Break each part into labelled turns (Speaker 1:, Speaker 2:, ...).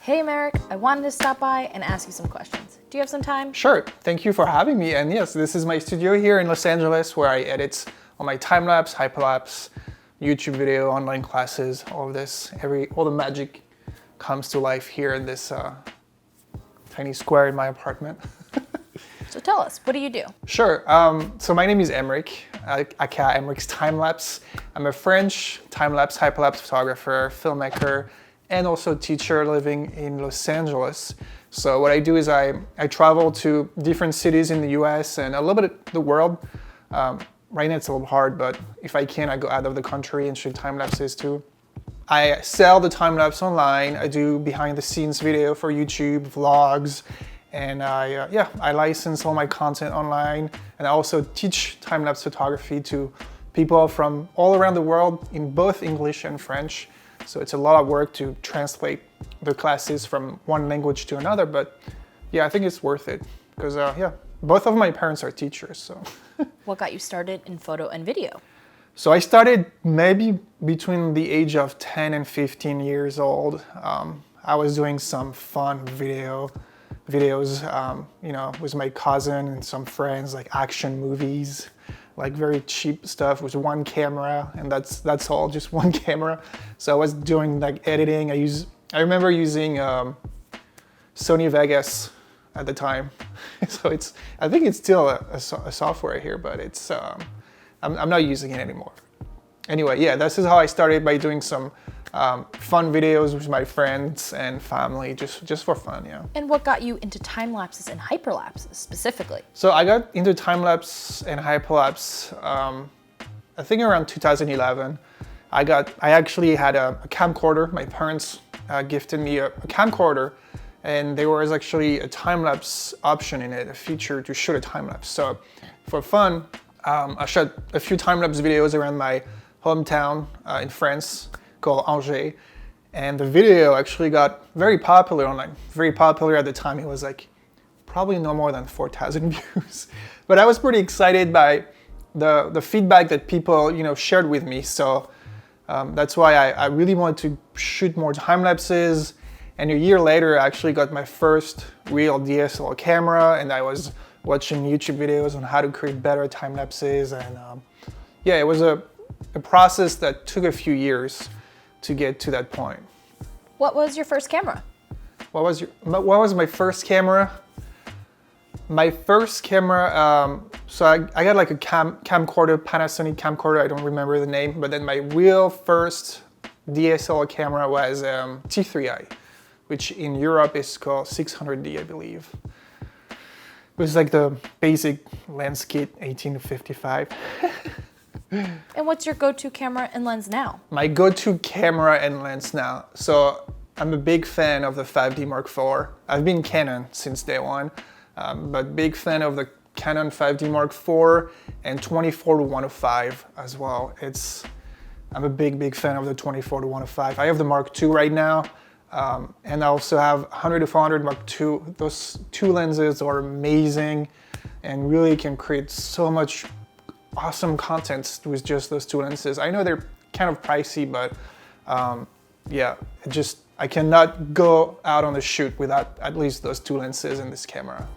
Speaker 1: Hey Emeric, I wanted to stop by and ask you some questions. Do you have some time?
Speaker 2: Sure, thank you for having me. And yes, this is my studio here in Los Angeles where I edit all my time-lapse, hyperlapse, YouTube video, online classes, all of this. All the magic comes to life here in this tiny square in my apartment.
Speaker 1: So tell us, what do you do?
Speaker 2: Sure, so my name is Emeric, aka Emeric's Timelapse. I'm a French time-lapse, hyperlapse photographer, filmmaker, and also teacher living in Los Angeles. So what I do is I travel to different cities in the US and a little bit of the world. Right now it's a little hard, but if I can, I go out of the country and shoot time lapses too. I sell the time lapse online. I do behind the scenes video for YouTube, vlogs, and I license all my content online. And I also teach time lapse photography to people from all around the world in both English and French. So it's a lot of work to translate the classes from one language to another, but yeah, I think it's worth it because both of my parents are teachers. So.
Speaker 1: What got you started in photo and video?
Speaker 2: So I started maybe between the age of 10 and 15 years old. I was doing some fun videos, with my cousin and some friends, like action movies, like very cheap stuff with one camera, and that's all, just one camera. So I was doing like editing. I remember using Sony Vegas at the time. So I think it's still a software here, but I'm not using it anymore. Anyway, yeah, this is how I started, by doing some fun videos with my friends and family, just for fun, yeah.
Speaker 1: And what got you into time lapses and hyperlapses specifically?
Speaker 2: So I got into time lapse and hyperlapse, I think around 2011. I actually had a camcorder. My parents gifted me a camcorder, and there was actually a time lapse option in it, a feature to shoot a time lapse. So for fun, I shot a few time lapse videos around my hometown in France called Angers, and the video actually got very popular online. Very popular at the time. It was like probably no more than 4,000 views. But I was pretty excited by the feedback that people shared with me. So that's why I really wanted to shoot more time lapses. And a year later, I actually got my first real DSLR camera, and I was watching YouTube videos on how to create better time lapses. And it was a process that took a few years to get to that point.
Speaker 1: What was your first camera?
Speaker 2: What was my first camera? My first camera, so I got like a camcorder, Panasonic camcorder, I don't remember the name, but then my real first DSLR camera was T3i, which in Europe is called 600D, I believe. It was like the basic lens kit, 18 to 55.
Speaker 1: And what's your go-to camera and lens now? My
Speaker 2: go-to camera and lens now. So I'm a big fan of the 5D Mark IV. I've been Canon since day one, but big fan of the Canon 5D Mark IV and 24 to 105 as well. I'm a big fan of the 24 to 105. I have the Mark II right now, and I also have 100 to 400 Mark II. Those two lenses are amazing and really can create so much awesome content with just those two lenses. I know they're kind of pricey, but I cannot go out on the shoot without at least those two lenses in this camera.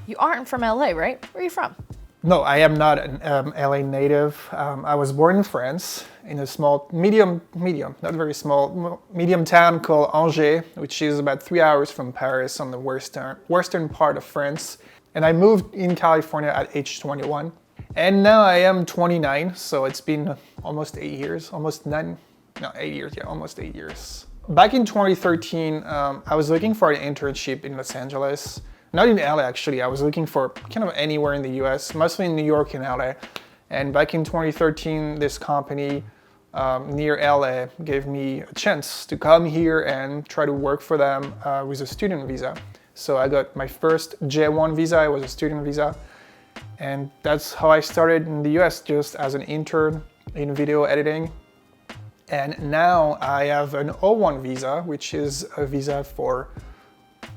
Speaker 1: You aren't from LA, right? Where are you from?
Speaker 2: No, I am not an LA native. I was born in France in a small, medium, not very small, medium town called Angers, which is about 3 hours from Paris on the western part of France. And I moved in California at age 21. And now I am 29, so it's been almost 8 years, almost 8 years, yeah, almost 8 years. Back in 2013, I was looking for an internship in Los Angeles. Not in LA, actually. I was looking for kind of anywhere in the US, mostly in New York and LA. And back in 2013, this company near LA gave me a chance to come here and try to work for them with a student visa. So I got my first J1 visa. It was a student visa. And that's how I started in the US, just as an intern in video editing. And now I have an O1 visa, which is a visa for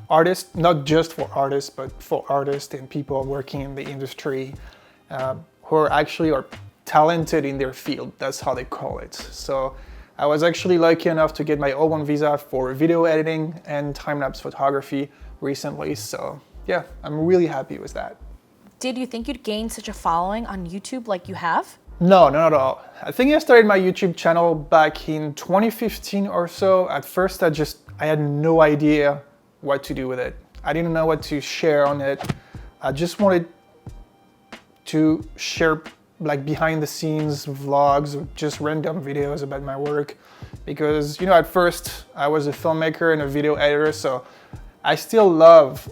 Speaker 2: artists, not just for artists, but for artists and people working in the industry who are talented in their field. That's how they call it. So I was actually lucky enough to get my O1 visa for video editing and time-lapse photography recently. So yeah, I'm really happy with that.
Speaker 1: Did you think you'd gain such a following on YouTube like you have?
Speaker 2: No, not at all. I think I started my YouTube channel back in 2015 or so. At first, I had no idea what to do with it. I didn't know what to share on it. I just wanted to share like behind the scenes vlogs, just random videos about my work. Because, at first I was a filmmaker and a video editor, so I still love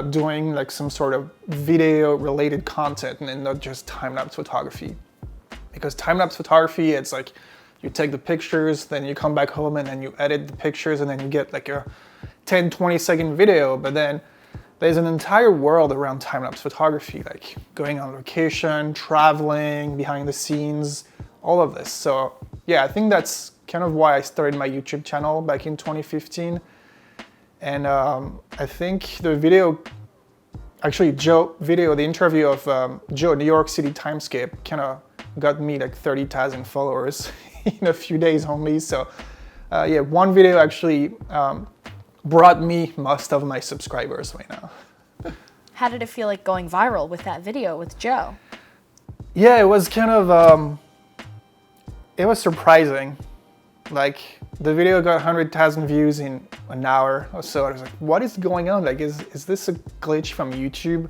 Speaker 2: doing like some sort of video related content and not just time-lapse photography. Because time-lapse photography, it's like you take the pictures, then you come back home and then you edit the pictures and then you get like a 10, 20-second video. But then there's an entire world around time-lapse photography, like going on location, traveling, behind the scenes, all of this. So yeah, I think that's kind of why I started my YouTube channel back in 2015. And I think the video, actually the interview of Joe, New York City Timescape, kind of got me like 30,000 followers in a few days only. So yeah, one video actually brought me most of my subscribers right now.
Speaker 1: How did it feel like going viral with that video with Joe?
Speaker 2: Yeah, it was kind of, it was surprising. Like the video got 100,000 views in an hour or so. I was like, what is going on? Like, is this a glitch from YouTube?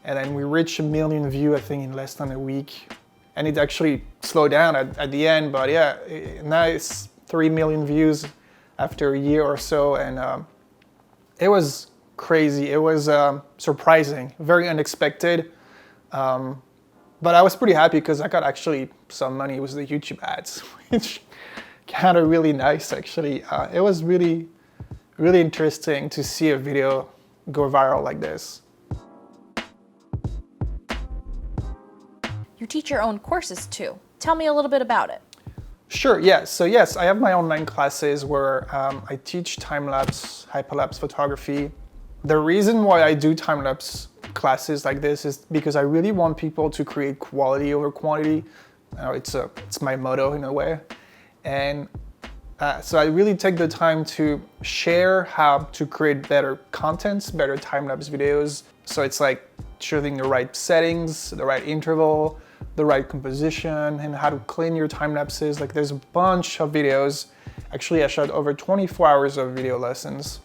Speaker 2: And then we reached 1 million views, I think, in less than a week. And it actually slowed down at the end, but yeah, now it's 3 million views after a year or so. And it was crazy. It was surprising, very unexpected. But I was pretty happy because I got actually some money with the YouTube ads, which kind of really nice actually. It was really, really interesting to see a video go viral like this.
Speaker 1: You teach your own courses too. Tell me a little bit about it.
Speaker 2: Sure, yeah. So yes, I have my online classes where I teach time-lapse, hyperlapse photography. The reason why I do time-lapse classes like this is because I really want people to create quality over quantity. It's my motto in a way. And so I really take the time to share how to create better contents, better time-lapse videos. So it's like choosing the right settings, the right interval, the right composition, and how to clean your time lapses. Like there's a bunch of videos. Actually, I shot over 24 hours of video lessons.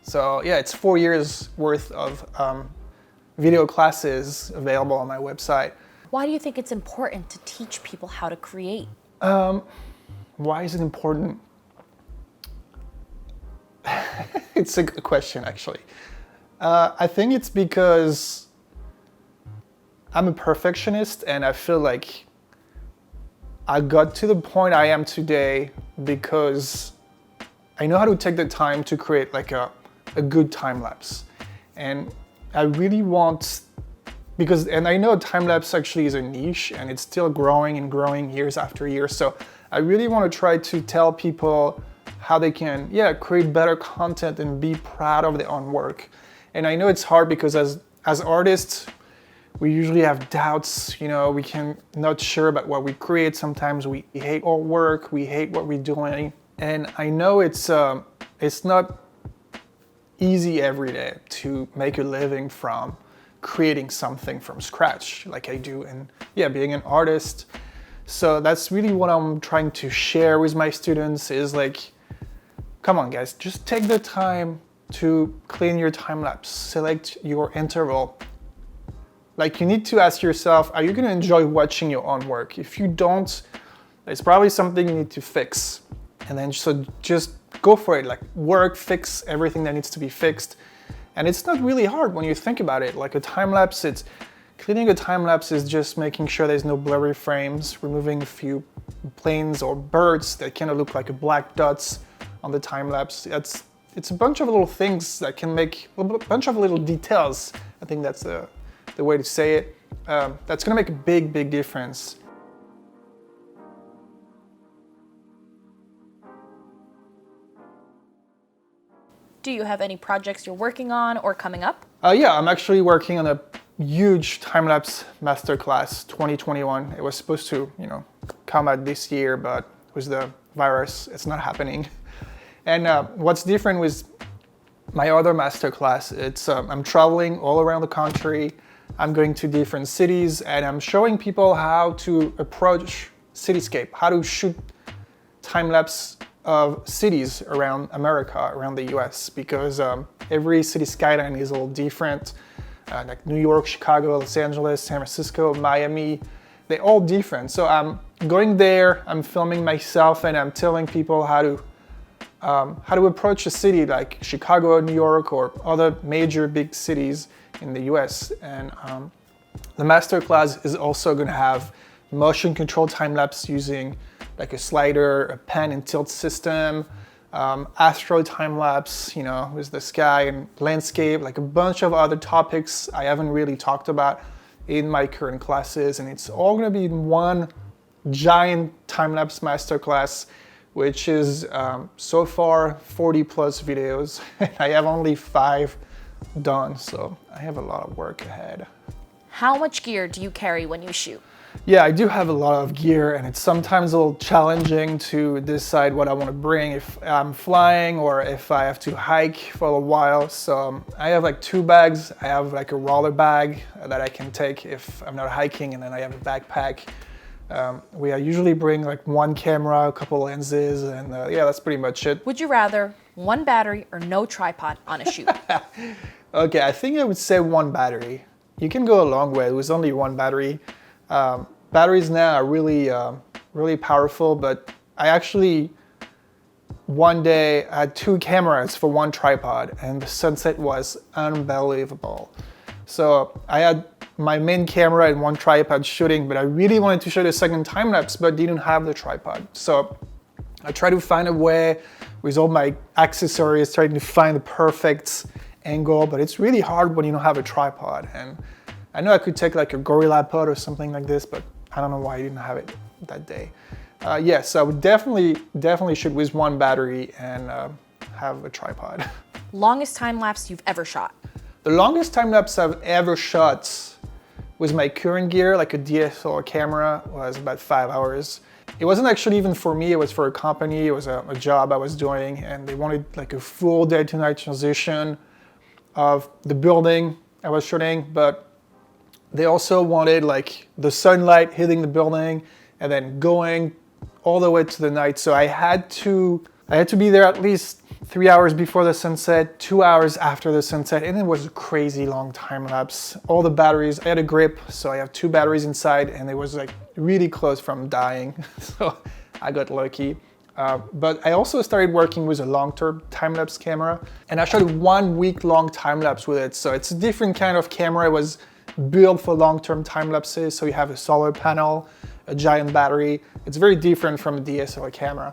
Speaker 2: So yeah, it's 4 years worth of video classes available on my website.
Speaker 1: Why do you think it's important to teach people how to create?
Speaker 2: Why is it important? It's a good question, actually. I think it's because I'm a perfectionist and I feel like I got to the point I am today because I know how to take the time to create like a good time lapse. And I really want, and I know time lapse actually is a niche and it's still growing and growing years after years. So I really want to try to tell people how they can, create better content and be proud of their own work. And I know it's hard because as artists, we usually have doubts, we can not sure about what we create. Sometimes we hate our work, we hate what we're doing. And I know it's not easy every day to make a living from creating something from scratch like I do and being an artist. So that's really what I'm trying to share with my students is like, come on guys, just take the time to clean your time lapse, select your interval. Like you need to ask yourself, are you going to enjoy watching your own work? If you don't, there's probably something you need to fix. And then so just go for it, like work, fix everything that needs to be fixed. And it's not really hard when you think about it. Like a time lapse, cleaning a time lapse is just making sure there's no blurry frames, removing a few planes or birds that kind of look like black dots on the time lapse. It's a bunch of little things that can make a bunch of little details. I think that's the way to say it. That's gonna make a big, big difference.
Speaker 1: Do you have any projects you're working on or coming up?
Speaker 2: Yeah, I'm actually working on a huge time-lapse masterclass 2021. It was supposed to, come out this year, but with the virus, it's not happening. And what's different with my other masterclass, it's I'm traveling all around the country. I'm going to different cities and I'm showing people how to approach cityscape, how to shoot time-lapse of cities around America, around the US, because every city skyline is a little different. Like New York, Chicago, Los Angeles, San Francisco, Miami, they're all different. So I'm going there, I'm filming myself and I'm telling people how to approach a city like Chicago, New York, or other major big cities in the US. And the masterclass is also going to have motion control time-lapse using like a slider, a pan and tilt system, astro time-lapse, with the sky and landscape, like a bunch of other topics I haven't really talked about in my current classes. And it's all going to be in one giant time-lapse masterclass, which is so far 40 plus videos. I have only 5 done, so I have a lot of work ahead.
Speaker 1: How much gear do you carry when you shoot?
Speaker 2: Yeah, I do have a lot of gear and it's sometimes a little challenging to decide what I want to bring if I'm flying or if I have to hike for a while. So I have like 2 bags. I have like a roller bag that I can take if I'm not hiking, and then I have a backpack. We usually bring like 1 camera, a couple lenses, and yeah, that's pretty much it.
Speaker 1: Would you rather 1 battery or no tripod on a shoot?
Speaker 2: Okay, I think I would say 1 battery. You can go a long way with only 1 battery. Batteries now are really powerful, but I actually one day had 2 cameras for 1 tripod and the sunset was unbelievable. So I had my main camera and 1 tripod shooting, but I really wanted to shoot a second time lapse but didn't have the tripod. So I tried to find a way with all my accessories, trying to find the perfect angle, but it's really hard when you don't have a tripod. And I know I could take like a Gorilla Pod or something like this, but I don't know why I didn't have it that day. Yes, I would definitely shoot with 1 battery and have a tripod.
Speaker 1: Longest time lapse you've ever shot?
Speaker 2: The longest time lapse I've ever shot with my current gear, like a DSLR camera, was about 5 hours. It wasn't actually even for me, it was for a company. It was a job I was doing, and they wanted like a full day to night transition of the building I was shooting, but they also wanted like the sunlight hitting the building and then going all the way to the night. So I had to be there at least 3 hours before the sunset, 2 hours after the sunset, and it was a crazy long time lapse. All the batteries, I had a grip, so I have 2 batteries inside, and it was like really close from dying. So I got lucky. But I also started working with a long-term time-lapse camera, and I shot a 1 week long time-lapse with it. So it's a different kind of camera. It was built for long-term time-lapses, so you have a solar panel, a giant battery. It's very different from a DSLR camera.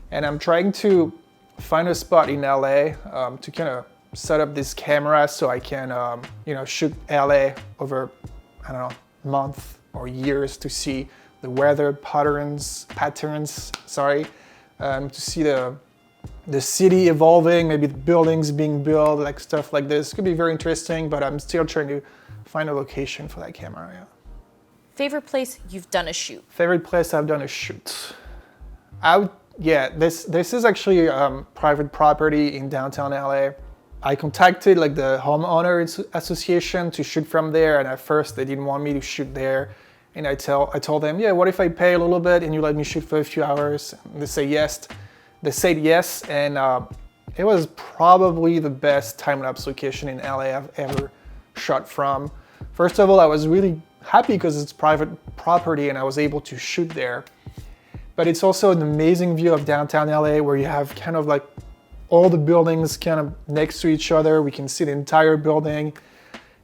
Speaker 2: And I'm trying to find a spot in LA to kind of set up this camera so I can shoot LA over, I don't know, month or years to see the weather patterns, to see the city evolving, maybe the buildings being built, like stuff like this. It could be very interesting, but I'm still trying to find a location for that camera. Yeah.
Speaker 1: Favorite place you've done a shoot?
Speaker 2: Favorite place I've done a shoot? This is actually private property in downtown LA. I contacted like the homeowner association to shoot from there, and at first they didn't want me to shoot there. And I told them, yeah, what if I pay a little bit and you let me shoot for a few hours? And they say yes. They said yes, and it was probably the best time-lapse location in LA I've ever shot from. First of all, I was really happy because it's private property and I was able to shoot there. But it's also an amazing view of downtown LA where you have kind of like all the buildings kind of next to each other. We can see the entire building,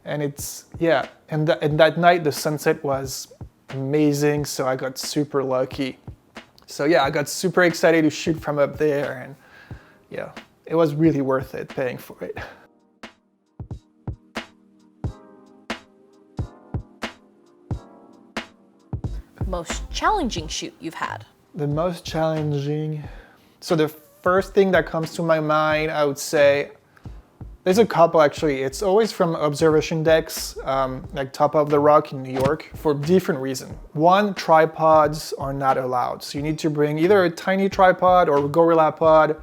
Speaker 2: and it's, yeah. And that night the sunset was amazing, so I got super lucky. So yeah, I got super excited to shoot from up there, and yeah, it was really worth it paying for it.
Speaker 1: Most challenging shoot you've had?
Speaker 2: The most challenging, so the first thing that comes to my mind, I would say, There's a couple actually. It's always from observation decks, like top of the rock in New York, for different reasons. One, tripods are not allowed. So you need to bring either a tiny tripod or a gorilla pod.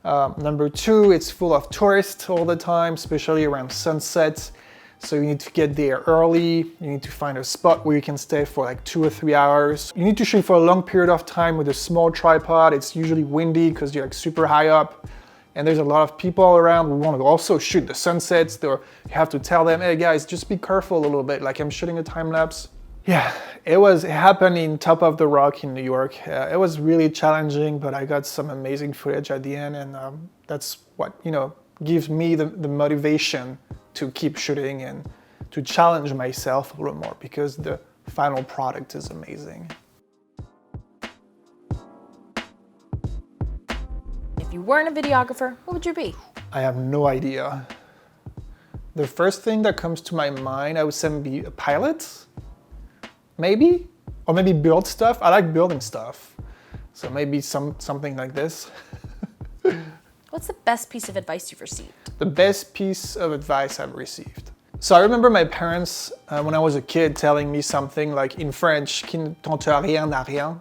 Speaker 2: Number two, it's full of tourists all the time, especially around sunset. So you need to get there early. You need to find a spot where you can stay for like 2 or 3 hours. You need to shoot for a long period of time with a small tripod. It's usually windy because you're like super high up. And there's a lot of people around who want to also shoot the sunsets. You have to tell them, hey guys, just be careful a little bit, like I'm shooting a time lapse. Yeah, it happened in top of the rock in New York. It was really challenging, but I got some amazing footage at the end, and that's what, gives me the motivation to keep shooting and to challenge myself a little more, because the final product is amazing.
Speaker 1: If you weren't a videographer, what would you be?
Speaker 2: I have no idea. The first thing that comes to my mind, I would say be a pilot, maybe? Or maybe build stuff. I like building stuff. So maybe something like this.
Speaker 1: What's the best piece of advice you've received?
Speaker 2: The best piece of advice I've received. So I remember my parents, when I was a kid, telling me something like in French, qui ne tente rien n'a rien,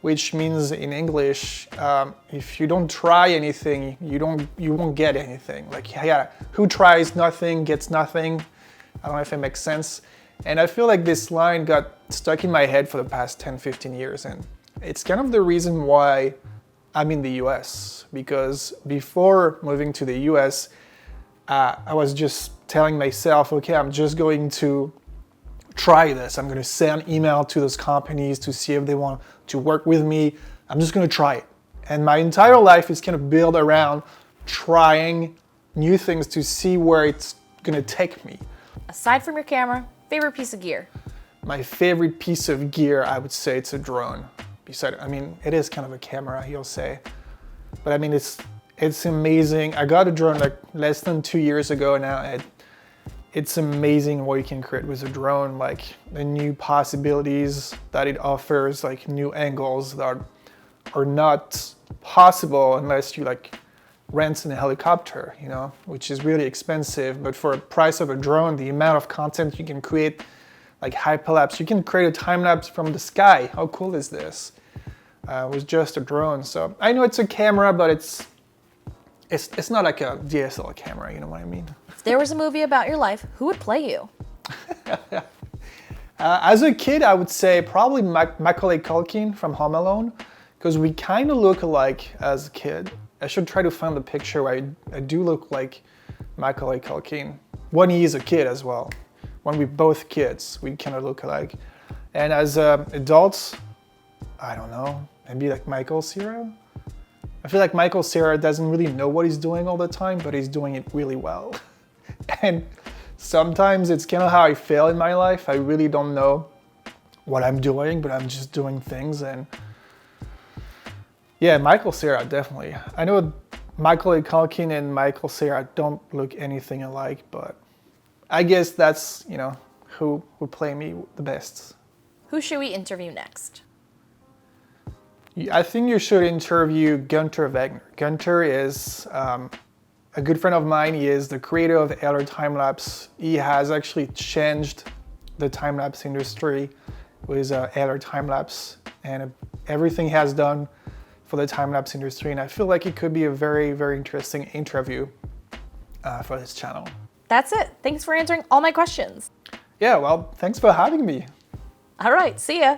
Speaker 2: which means in English, if you don't try anything, you won't get anything. Like, yeah, who tries nothing gets nothing. I don't know if it makes sense. And I feel like this line got stuck in my head for the past 10, 15 years. And it's kind of the reason why I'm in the US. Because before moving to the US, I was just telling myself, okay, I'm just going to try this. I'm going to send email to those companies to see if they want to work with me. I'm just going to try it. And my entire life is kind of built around trying new things to see where it's going to take me.
Speaker 1: Aside from your camera, favorite piece of gear?
Speaker 2: My favorite piece of gear, I would say it's a drone. It is kind of a camera, you'll say. But it's amazing. I got a drone like less than 2 years ago now. It's amazing what you can create with a drone, like the new possibilities that it offers, like new angles that are not possible unless you like rent a helicopter, which is really expensive. But for the price of a drone, the amount of content you can create, like hyperlapse, you can create a time lapse from the sky. How cool is this? With just a drone. So I know it's a camera, but it's not like a DSLR camera, you know what I mean?
Speaker 1: If there was a movie about your life, who would play you?
Speaker 2: As a kid, I would say probably Macaulay Culkin from Home Alone, because we kind of look alike as a kid. I should try to find the picture where I do look like Macaulay Culkin when he is a kid as well. When we're both kids, we kind of look alike. And as adults, I don't know, maybe like Michael Cera? I feel like Michael Cera doesn't really know what he's doing all the time, but he's doing it really well. And sometimes it's kind of how I feel in my life. I really don't know what I'm doing, but I'm just doing things. And yeah, Michael Cera, definitely. I know Macaulay Culkin and Michael Cera don't look anything alike, but I guess that's, who would play me the best.
Speaker 1: Who should we interview next?
Speaker 2: I think you should interview Gunter Wegner. Gunter is a good friend of mine. He is the creator of Timelapse. He has actually changed the time-lapse industry with Timelapse and everything he has done for the time-lapse industry. And I feel like it could be a very, very interesting interview for this channel.
Speaker 1: That's it. Thanks for answering all my questions.
Speaker 2: Yeah, well, thanks for having me.
Speaker 1: All right, see ya.